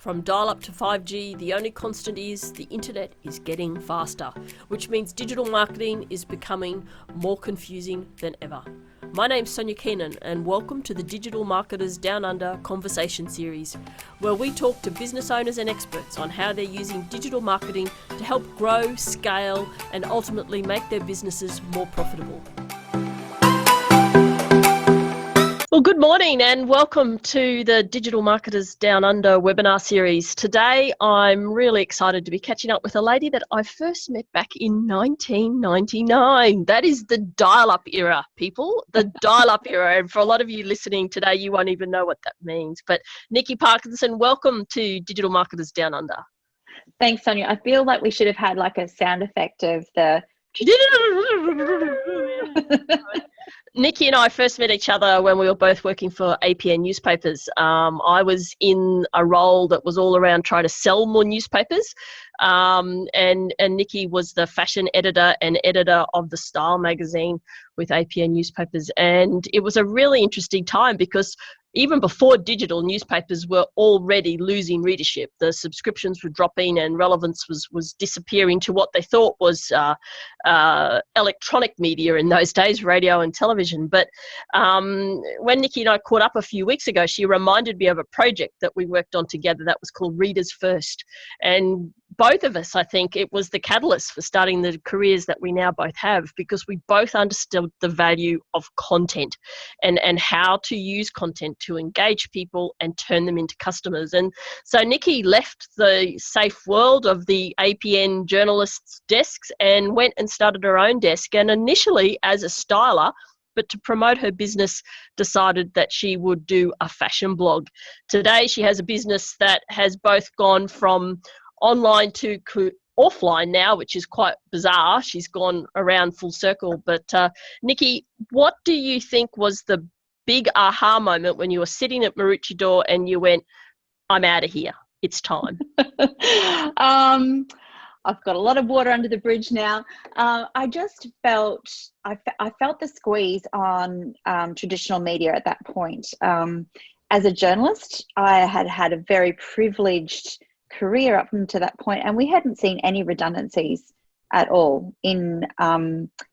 From dial-up to 5G, the only constant is the internet is getting faster, which means digital marketing is becoming more confusing than ever. My name's Sonia Keenan and welcome to the Digital Marketers Down Under conversation series, where we talk to business owners and experts on how they're using digital marketing to help grow, scale, and ultimately make their businesses more profitable. Well, good morning and welcome to the Digital Marketers Down Under webinar series. Today, I'm really excited to be catching up with a lady that I first met back in 1999. That is the dial-up era, people, the dial-up era. And for a lot of you listening today, you won't even know what that means. But Nikki Parkinson, welcome to Digital Marketers Down Under. Thanks, Sonia. I feel like we should have had like a sound effect of the... Nikki and I first met each other when we were both working for APN Newspapers. I was in a role that was all around trying to sell more newspapers, and Nikki was the fashion editor and editor of the Style magazine with APN Newspapers. And it was a really interesting time because even before digital, newspapers were already losing readership. The subscriptions were dropping and relevance was disappearing to what they thought was electronic media in those days, radio and television. But when Nikki and I caught up a few weeks ago, she reminded me of a project that we worked on together that was called Readers First. And both of us, I think it was the catalyst for starting the careers that we now both have, because we both understood the value of content and how to use content to engage people and turn them into customers. And so Nikki left the safe world of the APN journalists' desks and went and started her own desk, and initially as a styler, but to promote her business decided that she would do a fashion blog. Today she has a business that has both gone from online to offline now, which is quite bizarre. She's gone around full circle. But Nikki, what do you think was the big aha moment when you were sitting at Maroochydore and you went, I'm out of here, it's time? I've got a lot of water under the bridge now. I just felt, I felt the squeeze on traditional media at that point. As a journalist, I had had a very privileged career up until that point, and we hadn't seen any redundancies at all in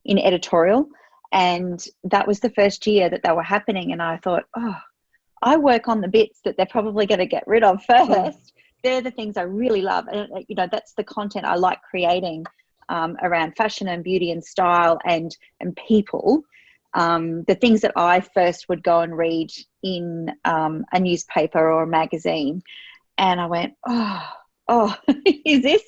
editorial. And that was the first year that they were happening. And I thought, oh, I work on the bits that they're probably going to get rid of first. They're the things I really love. And, you know, that's the content I like creating around fashion and beauty and style and people. The things that I first would go and read in a newspaper or a magazine. And I went, oh, is this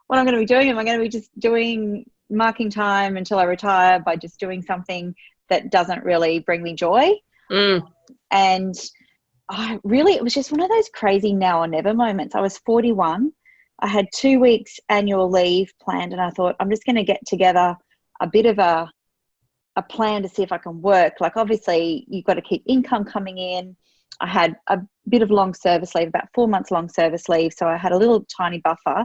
what I'm going to be doing? Am I going to be just doing marking time until I retire by just doing something that doesn't really bring me joy? And it was just one of those crazy now or never moments. I was 41. I had 2 weeks annual leave planned, and I thought, I'm just going to get together a bit of a plan to see if I can work. Like, obviously, you've got to keep income coming in. I had a bit of long service leave, about 4 months long service leave. So I had a little tiny buffer,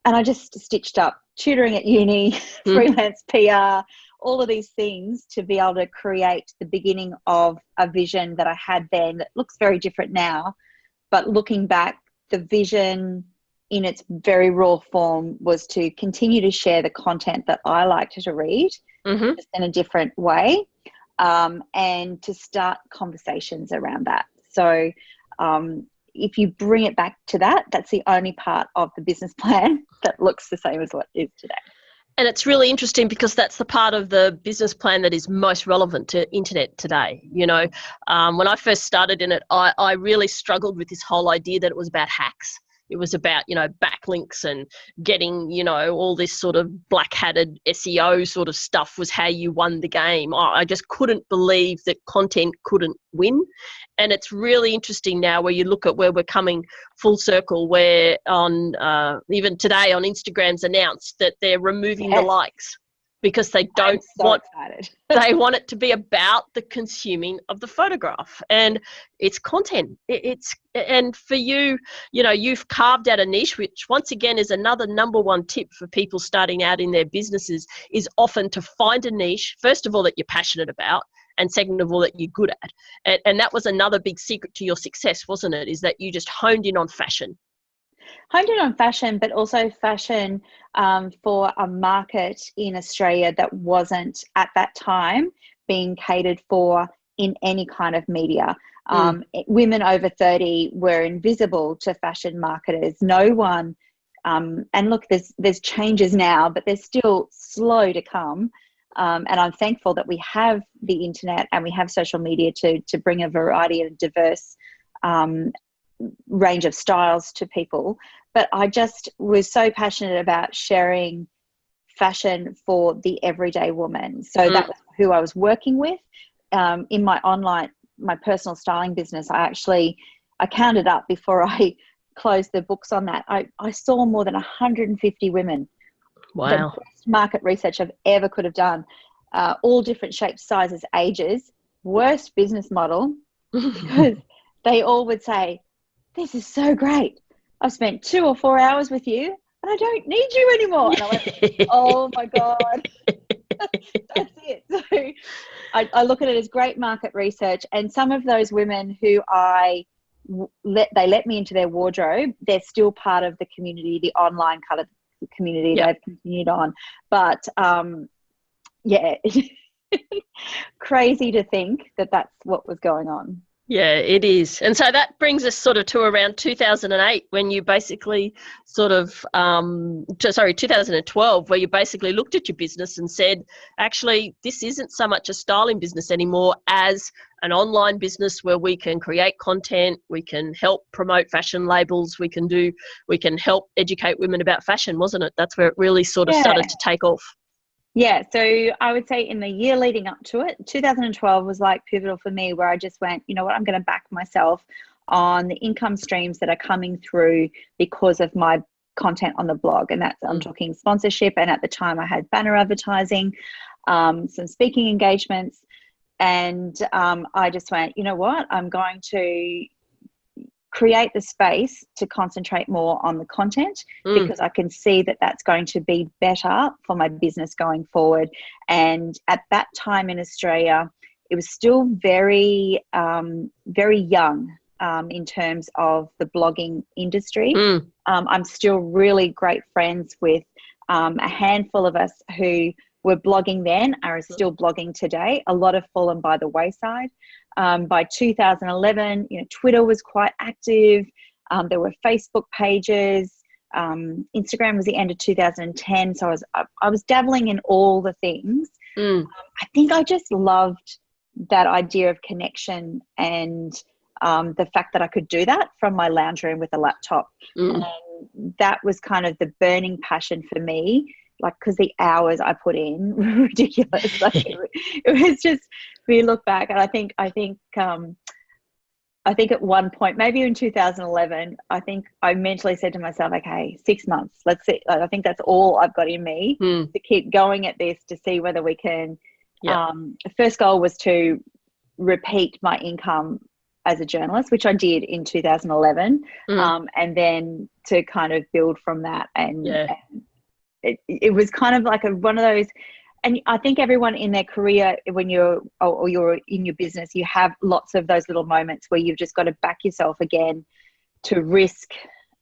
and I just stitched up tutoring at uni, freelance PR, all of these things to be able to create the beginning of a vision that I had then that looks very different now. But looking back, the vision in its very raw form was to continue to share the content that I liked to read, just in a different way. And to start conversations around that. So if you bring it back to that, that's the only part of the business plan that looks the same as what it is today. And it's really interesting because that's the part of the business plan that is most relevant to internet today. You know, when I first started in it, I really struggled with this whole idea that it was about hacks. It was about, you know, backlinks and getting, you know, all this sort of black-hatted SEO sort of stuff was how you won the game. I just couldn't believe that content couldn't win. And it's really interesting now where you look at where we're coming full circle, where on even today on Instagram's announced that they're removing the likes because they don't they want it to be about the consuming of the photograph, and it's content. And for you, you know, you've carved out a niche, which once again is another number one tip for people starting out in their businesses, is often to find a niche, first of all, that you're passionate about, and second of all, that you're good at. And that was another big secret to your success, wasn't it? Is that you just honed in on fashion. Honed in on fashion, but also fashion for a market in Australia that wasn't at that time being catered for in any kind of media. Women over 30 were invisible to fashion marketers. No one, and look, there's changes now, but they're still slow to come. And I'm thankful that we have the internet and we have social media to bring a variety of diverse range of styles to people. But I just was so passionate about sharing fashion for the everyday woman. So that was who I was working with. In my personal styling business, I counted up before I closed the books on that. I saw more than 150 women. Wow. The best market research I've ever could have done. All different shapes, sizes, ages. Worst business model, because they all would say, "This is so great. I've spent 2 or 4 hours with you and I don't need you anymore." And I went, "Oh my God." That's it. So I look at it as great market research, and some of those women who let me into their wardrobe, they're still part of the community, the online kind of community. They've continued on. But yeah, crazy to think that that's what was going on. Yeah, it is. And so that brings us sort of to around 2008, when you basically sort of, 2012, where you basically looked at your business and said, actually, this isn't so much a styling business anymore as an online business where we can create content, we can help promote fashion labels, we can help educate women about fashion, wasn't it? That's where it really sort of started to take off. Yeah, so I would say in the year leading up to it, 2012 was like pivotal for me, where I just went, you know what, I'm going to back myself on the income streams that are coming through because of my content on the blog. And that's, I'm talking sponsorship. And at the time I had banner advertising, some speaking engagements. And I just went, you know what, I'm going to create the space to concentrate more on the content, because I can see that that's going to be better for my business going forward. And at that time in Australia, it was still very, very young in terms of the blogging industry. I'm still really great friends with a handful of us who were blogging then, are still blogging today. A lot have fallen by the wayside. By 2011, Twitter was quite active. There were Facebook pages. Instagram was the end of 2010. So I was dabbling in all the things. I think I just loved that idea of connection and the fact that I could do that from my lounge room with a laptop. And that was kind of the burning passion for me. Like, because the hours I put in were ridiculous. Like, it was just, we look back, and I think at one point, maybe in 2011, I think I mentally said to myself, okay, 6 months, let's see. I think that's all I've got in me to keep going at this, to see whether we can. The first goal was to repeat my income as a journalist, which I did in 2011, and then to kind of build from that. And it was kind of like one of those, and I think everyone in their career, when you're in your business, you have lots of those little moments where you've just got to back yourself again to risk.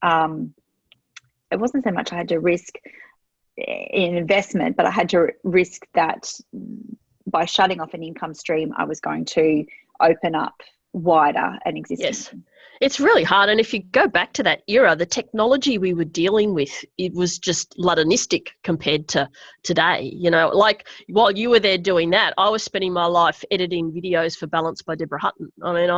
It wasn't so much I had to risk an investment, but I had to risk that by shutting off an income stream, I was going to open up wider an existing. Yes. It's really hard. And if you go back to that era, the technology we were dealing with, it was just ludinistic compared to today. Like while you were there doing that, I was spending my life editing videos for Balance by Deborah Hutton. I mean,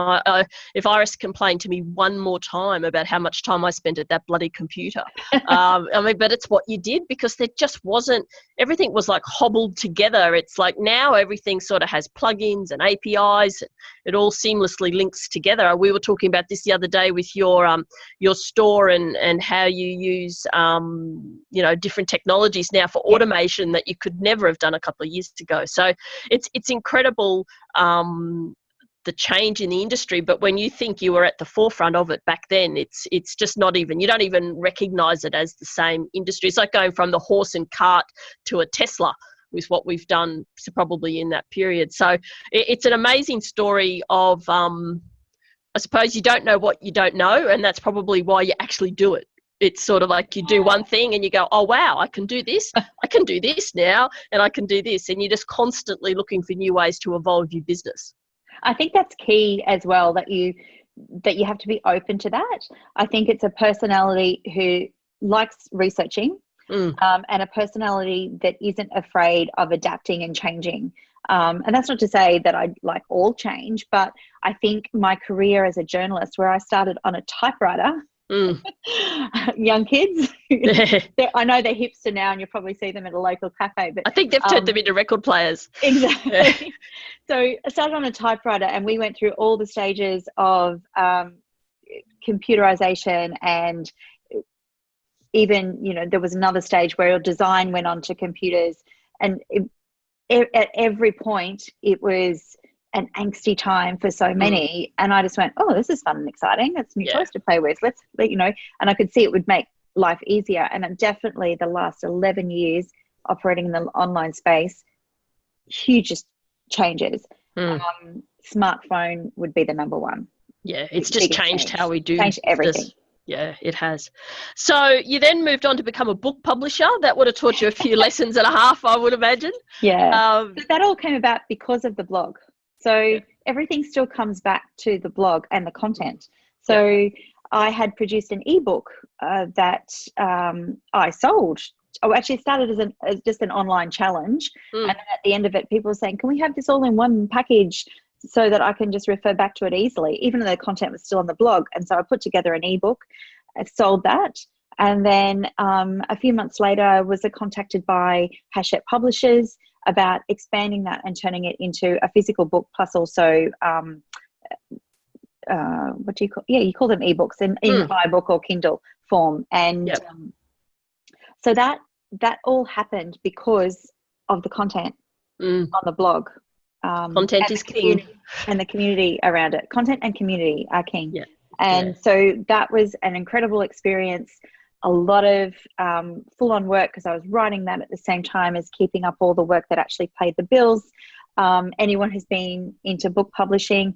if Iris complained to me one more time about how much time I spent at that bloody computer, but it's what you did, because there just wasn't, everything was like hobbled together. It's like now everything sort of has plugins and APIs. It all seamlessly links together. We were talking about this the other day with your store and how you use different technologies now for automation that you could never have done a couple of years ago. So it's incredible the change in the industry. But when you think you were at the forefront of it back then, it's just not even, you don't even recognize it as the same industry. It's like going from the horse and cart to a Tesla, with what we've done probably in that period. So it's an amazing story of, I suppose you don't know what you don't know, and that's probably why you actually do it. It's sort of like you do one thing and you go, oh, wow, I can do this. I can do this now, and I can do this. And you're just constantly looking for new ways to evolve your business. I think that's key as well, that you have to be open to that. I think it's a personality who likes researching, and a personality that isn't afraid of adapting and changing. And that's not to say that I like all change, but I think my career as a journalist, where I started on a typewriter, young kids, I know they're hipster now, and you'll probably see them at a local cafe, but I think they've turned them into record players. Exactly. Yeah. So I started on a typewriter, and we went through all the stages of computerization, and even, you know, there was another stage where design went onto computers, and at every point it was an angsty time for so many. And I just went, oh, this is fun and exciting. It's new toys to play with. Let's, you know, and I could see it would make life easier. And definitely the last 11 years operating in the online space, hugest changes. Smartphone would be the number one. Yeah, it's just changed how we do. Changed everything. Yeah, it has. So you then moved on to become a book publisher. That would have taught you a few lessons and a half, I would imagine. Yeah. So that all came about because of the blog. So everything still comes back to the blog and the content. So I had produced an ebook that I sold. I actually started as just an online challenge. And then at the end of it, people were saying, can we have this all in one package so that I can just refer back to it easily, even though the content was still on the blog? And so I put together an ebook. I sold that. And then a few months later, I was contacted by Hachette Publishers about expanding that and turning it into a physical book, plus also what do you call? Yeah, you call them ebooks in iBook or Kindle form. And so that all happened because of the content on the blog. Content is king, and the community around it. Content and community are king. Yeah. And so that was an incredible experience. A lot of full-on work, because I was writing that at the same time as keeping up all the work that actually paid the bills. Anyone who's been into book publishing,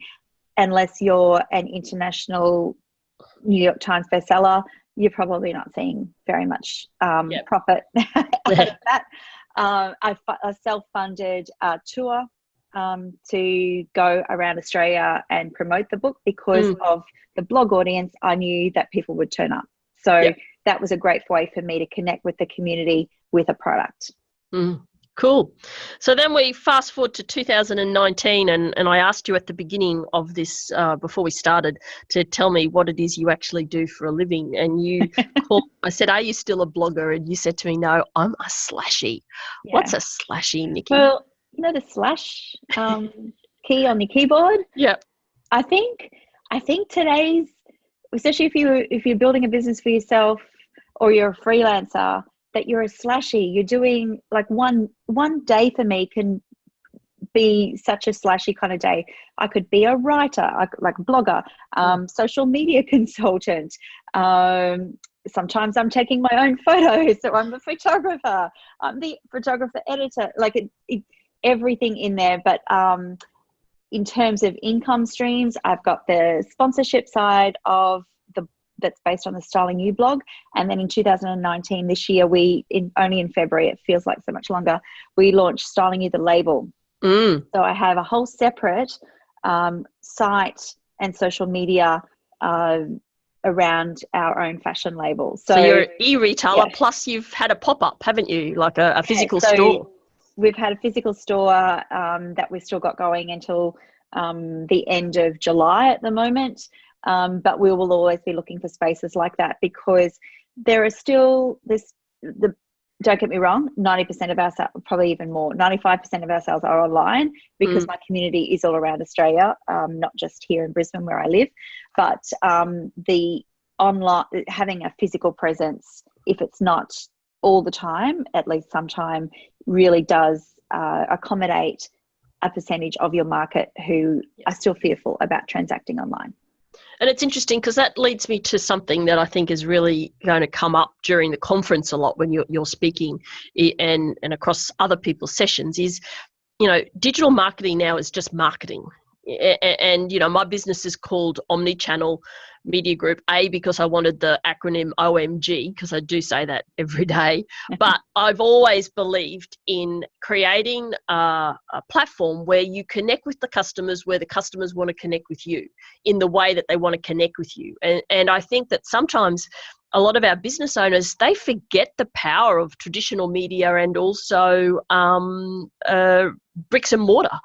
unless you're an international New York Times bestseller, you're probably not seeing very much profit out of that. I self-funded a tour to go around Australia and promote the book because of the blog audience. I knew that people would turn up. So that was a great way for me to connect with the community with a product. Cool. So then we fast forward to 2019, and I asked you at the beginning of this, before we started, to tell me what it is you actually do for a living. And you I said, are you still a blogger? And you said to me, no, I'm a slashie. Yeah. What's a slashie, Nikki? Well, you know the slash key on your keyboard? Yeah. I think today's, especially if you're building a business for yourself or you're a freelancer, that you're a slashie. You're doing like one day for me can be such a slashy kind of day. I could be a writer, like a blogger, social media consultant. Sometimes I'm taking my own photos, so I'm a photographer. I'm the photographer editor. Like everything in there. But in terms of income streams, I've got the sponsorship side of that's based on the Styling You blog. And then in 2019, this year, only in February, it feels like so much longer, we launched Styling You, the label. So I have a whole separate site and social media around our own fashion label. So you're an e-retailer, plus you've had a pop-up, haven't you? Like a physical store. We've had a physical store that we've still got going until the end of July at the moment. But we will always be looking for spaces like that, because there are still don't get me wrong, 90% of our sales, probably even more, 95% of our sales are online, because my community is all around Australia, not just here in Brisbane where I live. But the online, having a physical presence, if it's not all the time, at least sometime, really does accommodate a percentage of your market who are still fearful about transacting online. And it's interesting because that leads me to something that I think is really going to come up during the conference a lot when you're speaking and across other people's sessions is, digital marketing now is just marketing. And my business is called Omnichannel Media Group, because I wanted the acronym OMG, because I do say that every day. But I've always believed in creating a platform where you connect with the customers, where the customers want to connect with you in the way that they want to connect with you. And I think that sometimes a lot of our business owners, they forget the power of traditional media and also bricks and mortar.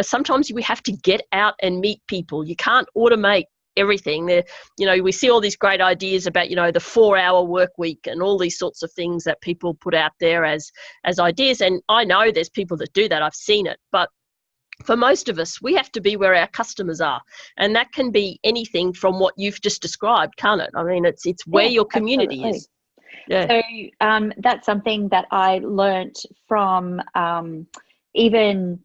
Sometimes we have to get out and meet people. You can't automate everything. We see all these great ideas about, the 4-hour work week and all these sorts of things that people put out there as ideas. And I know there's people that do that. I've seen it. But for most of us, we have to be where our customers are. And that can be anything from what you've just described, can't it? I mean, it's where your community is. Yeah. So that's something that I learnt from even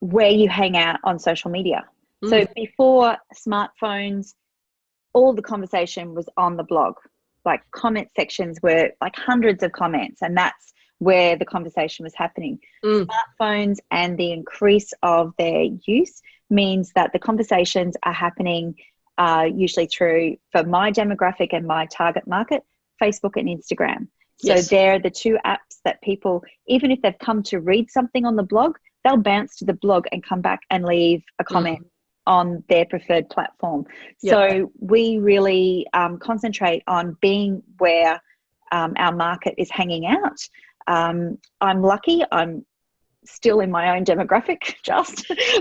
where you hang out on social media. So before smartphones, all the conversation was on the blog. Like comment sections were like hundreds of comments, and that's where the conversation was happening. Smartphones and the increase of their use means that the conversations are happening usually through, for my demographic and my target market, Facebook and Instagram. So they're the two apps that people, even if they've come to read something on the blog, they'll bounce to the blog and come back and leave a comment on their preferred platform. So we really concentrate on being where our market is hanging out. I'm lucky, I'm still in my own demographic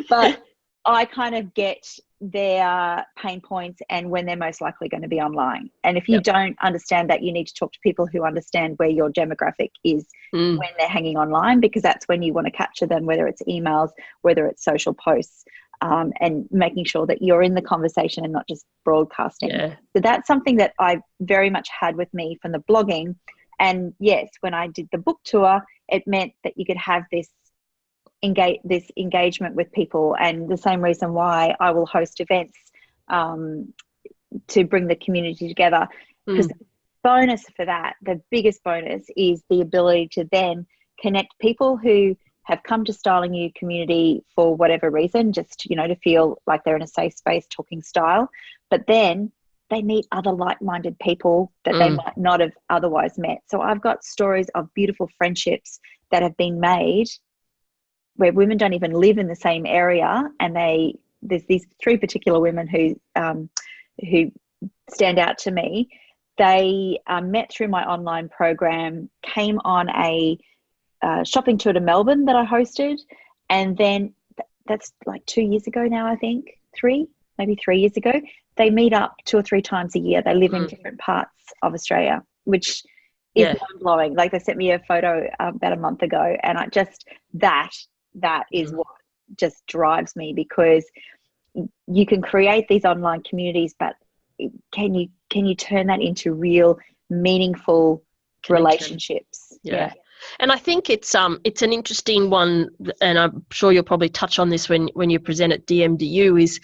but I kind of get their pain points and when they're most likely going to be online. And if you don't understand that, you need to talk to people who understand where your demographic is when they're hanging online, because that's when you want to capture them, whether it's emails, whether it's social posts, and making sure that you're in the conversation and not just broadcasting. So that's something that I very much had with me from the blogging. And yes, when I did the book tour, it meant that you could have this engagement with people, and the same reason why I will host events to bring the community together. Because the bonus for that, the biggest bonus, is the ability to then connect people who have come to Styling You community for whatever reason, just to feel like they're in a safe space talking style, but then they meet other like-minded people that they might not have otherwise met. So I've got stories of beautiful friendships that have been made where women don't even live in the same area, and there's these 3 particular women who stand out to me. They met through my online program, came on a shopping tour to Melbourne that I hosted, and then that's like 2 years ago now, I think, maybe 3 years ago. They meet up 2 or 3 times a year. They live in different parts of Australia, which is mind-blowing. Like, they sent me a photo about a month ago, and I just that is what just drives me, because you can create these online communities, but can you turn that into real meaningful relationships? And I think it's an interesting one, and I'm sure you'll probably touch on this when you present at DMDU, is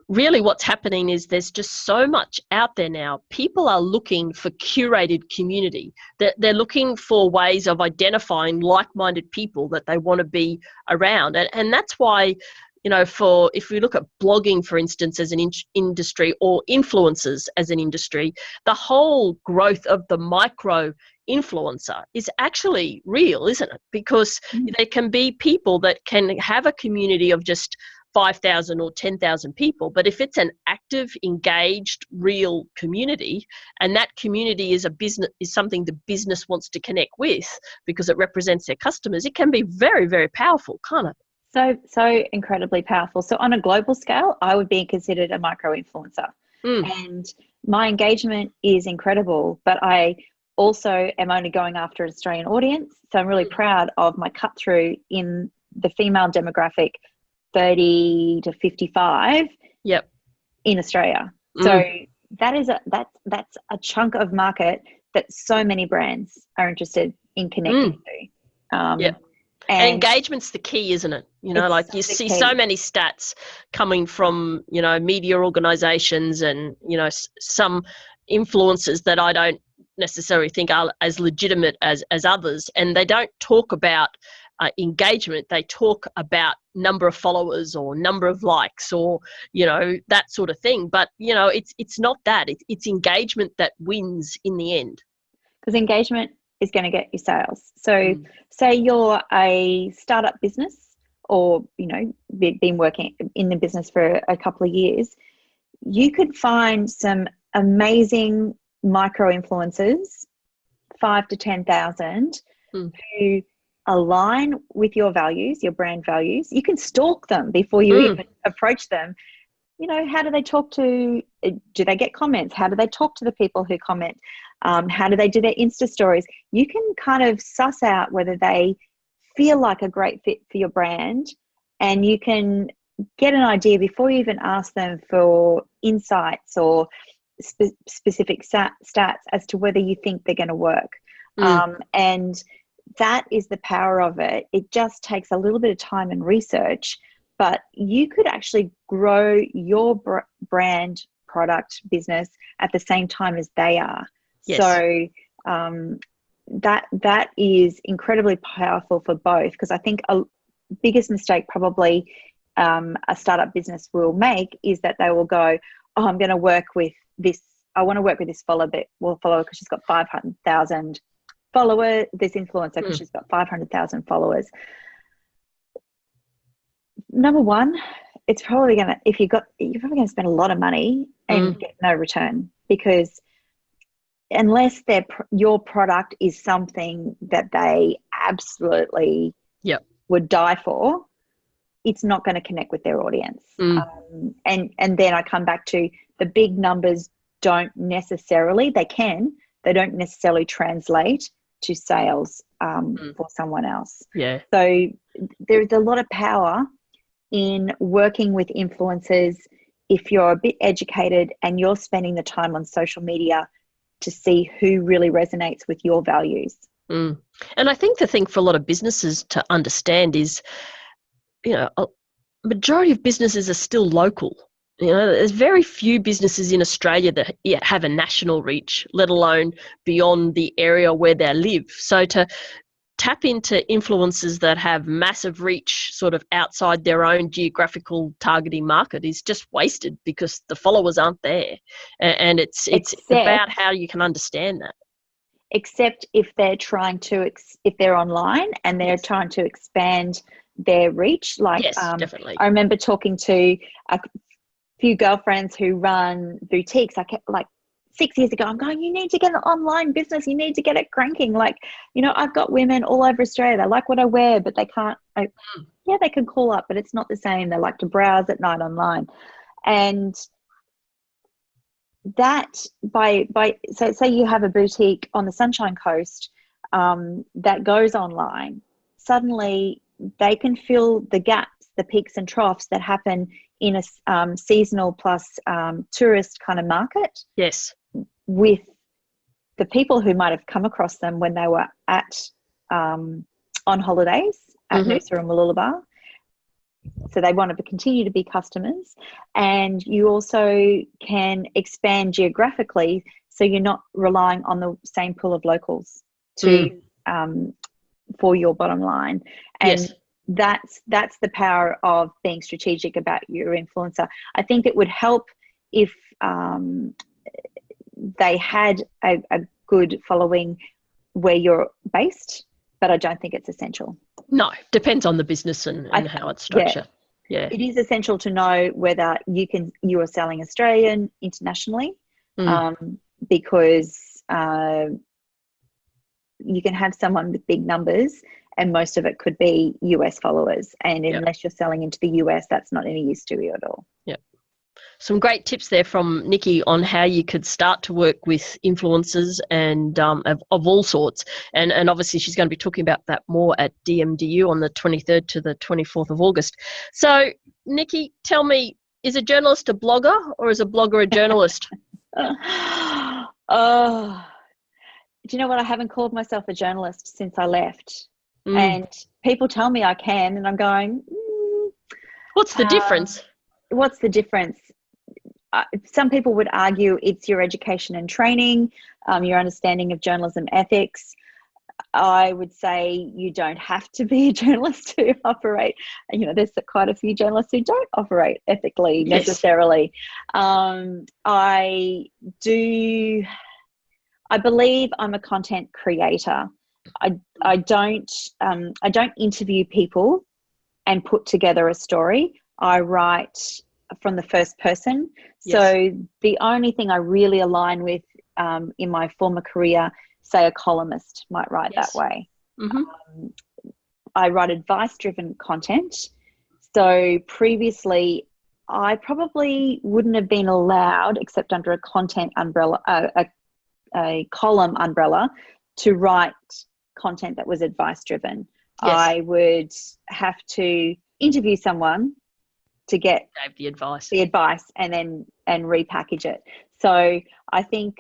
really what's happening is there's just so much out there now. People are looking for curated community. They're looking for ways of identifying like-minded people that they want to be around. And that's why, if we look at blogging, for instance, as an industry, or influencers as an industry, the whole growth of the micro influencer is actually real, isn't it? Because there can be people that can have a community of just 5,000 or 10,000 people, but if it's an active, engaged, real community, and that community is something the business wants to connect with because it represents their customers, it can be very, very powerful, can't it? So incredibly powerful. So on a global scale, I would be considered a micro-influencer. And my engagement is incredible, but I also am only going after an Australian audience. So I'm really proud of my cut through in the female demographic, 30 to 55 in Australia. So that's a chunk of market that so many brands are interested in connecting to. And engagement's the key, isn't it? You know, like you see so many stats coming from, you know, media organizations and, you know, some influencers that I don't necessarily think are as legitimate as others. And they don't talk about engagement. They talk about number of followers or number of likes or, you know, that sort of thing. But, you know, it's not that. It's engagement that wins in the end. Because engagement is going to get you sales. So say you're a startup business or, you know, been working in the business for a couple of years, you could find some amazing micro-influencers, 5 to 10,000, who align with your values, your brand values. You can stalk them before you even approach them. You know, how do they talk to, do they get comments? How do they talk to the people who comment? How do they do their Insta stories? You can kind of suss out whether they feel like a great fit for your brand, and you can get an idea before you even ask them for insights or specific stats as to whether you think they're going to work. And that is the power of it. It just takes a little bit of time and research, but you could actually grow your brand, product, business at the same time as they are. Yes. So that is incredibly powerful for both, because I think a biggest mistake probably a startup business will make is that they will go, oh, I'm going to work with this. I want to work with this follower because she's got 500,000 followers, this influencer because she's got 500,000 followers. Number one, it's probably going to, you're probably going to spend a lot of money and get no return, because unless your product is something that they absolutely would die for, it's not going to connect with their audience. And then I come back to the big numbers they don't necessarily translate to sales for someone else. Yeah. So there's a lot of power in working with influencers if you're a bit educated and you're spending the time on social media to see who really resonates with your values. And I think the thing for a lot of businesses to understand is, you know, a majority of businesses are still local. You know, there's very few businesses in Australia that have a national reach, let alone beyond the area where they live. So to tap into influencers that have massive reach sort of outside their own geographical targeting market is just wasted, because the followers aren't there. And it's about how you can understand that. Except if they're trying to, if they're online and they're trying to expand their reach. Like, definitely. I remember talking to a few girlfriends who run boutiques. I kept, like, 6 years ago, I'm going, you need to get an online business. You need to get it cranking. Like, you know, I've got women all over Australia. They like what I wear, but they can't, they can call up, but it's not the same. They like to browse at night online. And that so say you have a boutique on the Sunshine Coast that goes online, suddenly they can fill the gaps, the peaks and troughs that happen in a seasonal plus tourist kind of market. Yes. With the people who might have come across them when they were on holidays at Noosa and Mooloolaba. So they want to continue to be customers, and you also can expand geographically, so you're not relying on the same pool of locals for your bottom line. And that's the power of being strategic about your influencer. I think it would help if they had a good following where you're based, but I don't think it's essential. No, depends on the business and how it's structured. Yeah. It is essential to know whether you are selling Australian internationally, because you can have someone with big numbers and most of it could be US followers. And unless you're selling into the US, that's not any use to you at all. Yeah. Some great tips there from Nikki on how you could start to work with influencers and of all sorts. And obviously she's going to be talking about that more at DMDU on the 23rd to the 24th of August. So, Nikki, tell me, is a journalist a blogger or is a blogger a journalist? Do you know what? I haven't called myself a journalist since I left. And people tell me I can, and I'm going, what's the difference? What's the difference? Some people would argue it's your education and training, your understanding of journalism ethics. I would say you don't have to be a journalist to operate. You know, there's quite a few journalists who don't operate ethically necessarily. I believe I'm a content creator. I don't interview people and put together a story. I write from the first person. So the only thing I really align with in my former career, say a columnist might write that way. I write advice-driven content. So previously, I probably wouldn't have been allowed, except under a content umbrella, a column umbrella, to write content that was advice-driven. I would have to interview someone to get the advice and then repackage it. So I think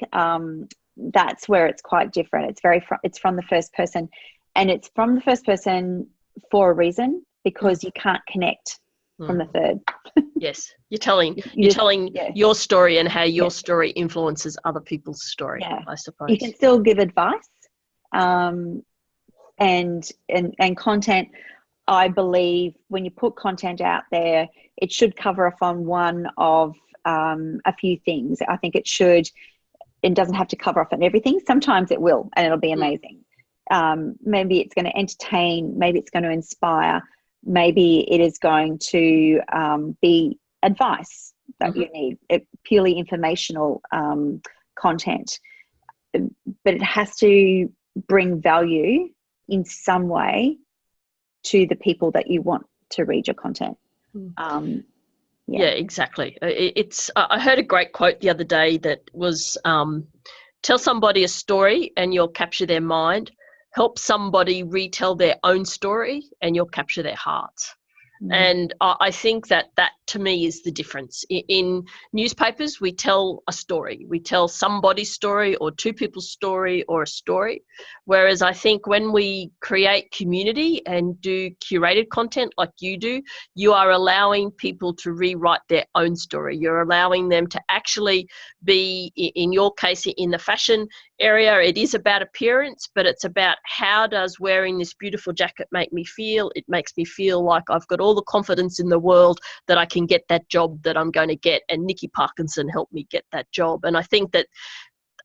that's where it's quite different. It's from the first person, and it's from the first person for a reason, because you can't connect from the third. Yes, you're telling your story and how your story influences other people's story. I suppose you can still give advice, and content. I believe when you put content out there, it should cover off on one of a few things. I think it should. It doesn't have to cover off on everything. Sometimes it will, and it'll be amazing. Maybe it's going to entertain. Maybe it's going to inspire. Maybe it is going to be advice that you need. Purely informational content, but it has to bring value in some way to the people that you want to read your content. Yeah, exactly. I heard a great quote the other day that was, tell somebody a story and you'll capture their mind. Help somebody retell their own story and you'll capture their hearts. And I think that to me is the difference. In newspapers, we tell a story. We tell somebody's story or two people's story or a story. Whereas I think when we create community and do curated content like you do, you are allowing people to rewrite their own story. You're allowing them to actually be, in your case, in the fashion area, it is about appearance, but it's about how does wearing this beautiful jacket make me feel? It makes me feel like I've got all the confidence in the world that I can get that job that I'm going to get, and Nikki Parkinson helped me get that job. And I think that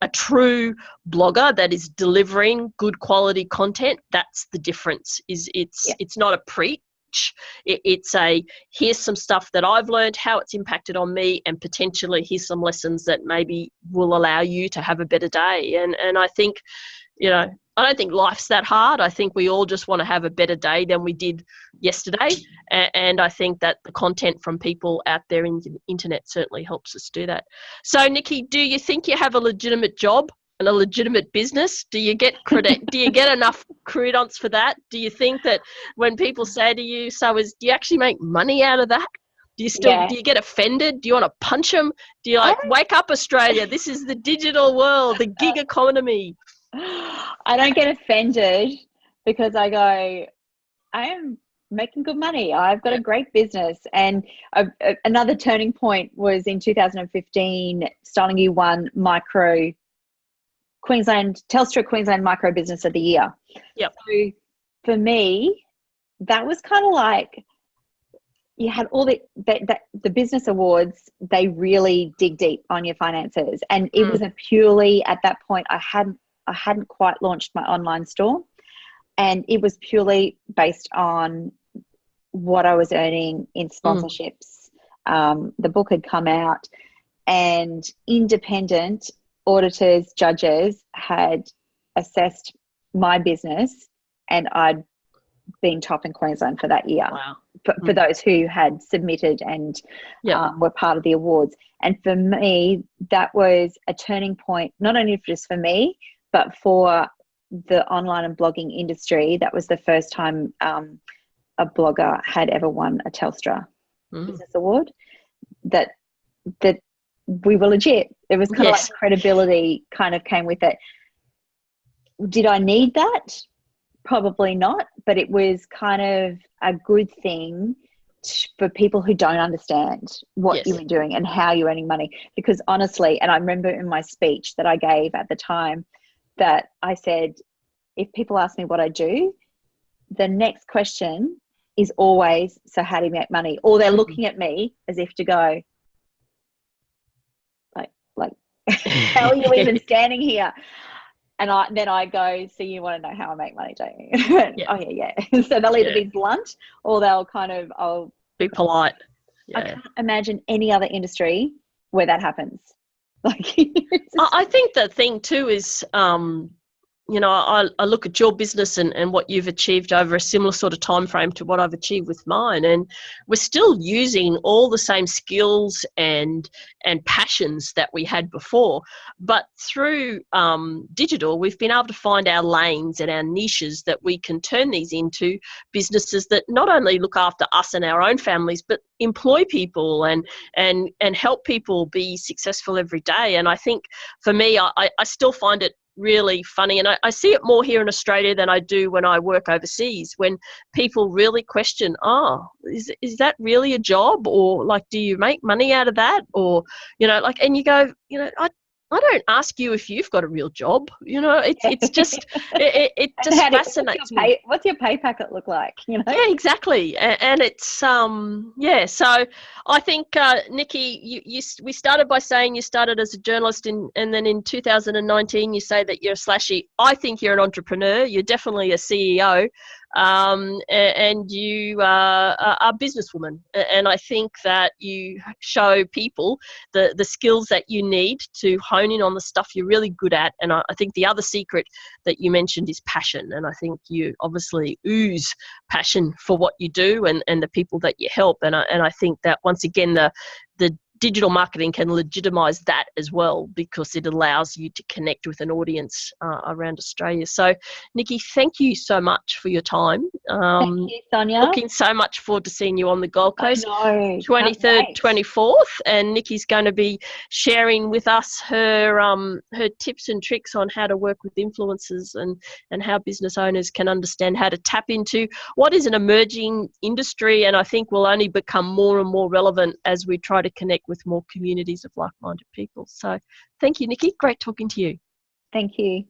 a true blogger that is delivering good quality content, that's the difference. It's not a preach. It's a, here's some stuff that I've learned, how it's impacted on me, and potentially here's some lessons that maybe will allow you to have a better day. And I think, I don't think life's that hard. I think we all just want to have a better day than we did yesterday. And I think that the content from people out there in the internet certainly helps us do that. So, Nikki, do you think you have a legitimate job and a legitimate business? Do you get credit? Do you get enough credence for that? Do you think that when people say to you, do you actually make money out of that? Do you get offended? Do you want to punch them? Do you wake up, Australia? This is the digital world, the gig economy. I don't get offended because I go, I am making good money. I've got a great business. And another turning point was in 2015, Styling You won Telstra Queensland Micro Business of the Year. Yep. So for me, that was kind of like, you had all the business awards, they really dig deep on your finances. And it was purely, at that point, I hadn't quite launched my online store, and it was purely based on what I was earning in sponsorships. The book had come out, and independent auditors, judges had assessed my business, and I'd been top in Queensland for that year. Wow. For those who had submitted and were part of the awards. And for me, that was a turning point, not only just for me, but for the online and blogging industry. That was the first time a blogger had ever won a Telstra Business Award. That we were legit. It was kind of like credibility kind of came with it. Did I need that? Probably not, but it was kind of a good thing for people who don't understand what Yes. you were doing and how you're earning money. Because honestly, and I remember in my speech that I gave at the time that I said, if people ask me what I do, the next question is always, so how do you make money? Or they're looking at me as if to go, like how are you even standing here? And then I go, so you want to know how I make money, don't you? Yeah. Oh yeah. So they'll either be blunt or they'll kind of, be polite. I can't imagine any other industry where that happens. Like, I think the thing too is, I look at your business and what you've achieved over a similar sort of time frame to what I've achieved with mine, and we're still using all the same skills and passions that we had before, but through digital we've been able to find our lanes and our niches that we can turn these into businesses that not only look after us and our own families but employ people and help people be successful every day. And I think for me, I still find it really funny, and I see it more here in Australia than I do when I work overseas, when people really question, is that really a job, or like, do you make money out of that, or and you go, I don't ask you if you've got a real job. It's just it just fascinates me. What's your pay packet look like? Yeah, exactly. And it's So I think Nikki, we started by saying you started as a journalist, and then in 2019 you say that you're a slashy. I think you're an entrepreneur. You're definitely a CEO. And you are a businesswoman, and I think that you show people the skills that you need to hone in on the stuff you're really good at. And I think the other secret that you mentioned is passion, and I think you obviously ooze passion for what you do and the people that you help, and I think that once again the digital marketing can legitimize that as well, because it allows you to connect with an audience around Australia. So, Nikki, thank you so much for your time. Thank you, Sonia. Looking so much forward to seeing you on the Gold Coast, I know, 23rd, 24th, and Nikki's going to be sharing with us her tips and tricks on how to work with influencers and how business owners can understand how to tap into what is an emerging industry, and I think will only become more and more relevant as we try to connect with more communities of like-minded people. So thank you, Nikki. Great talking to you. Thank you.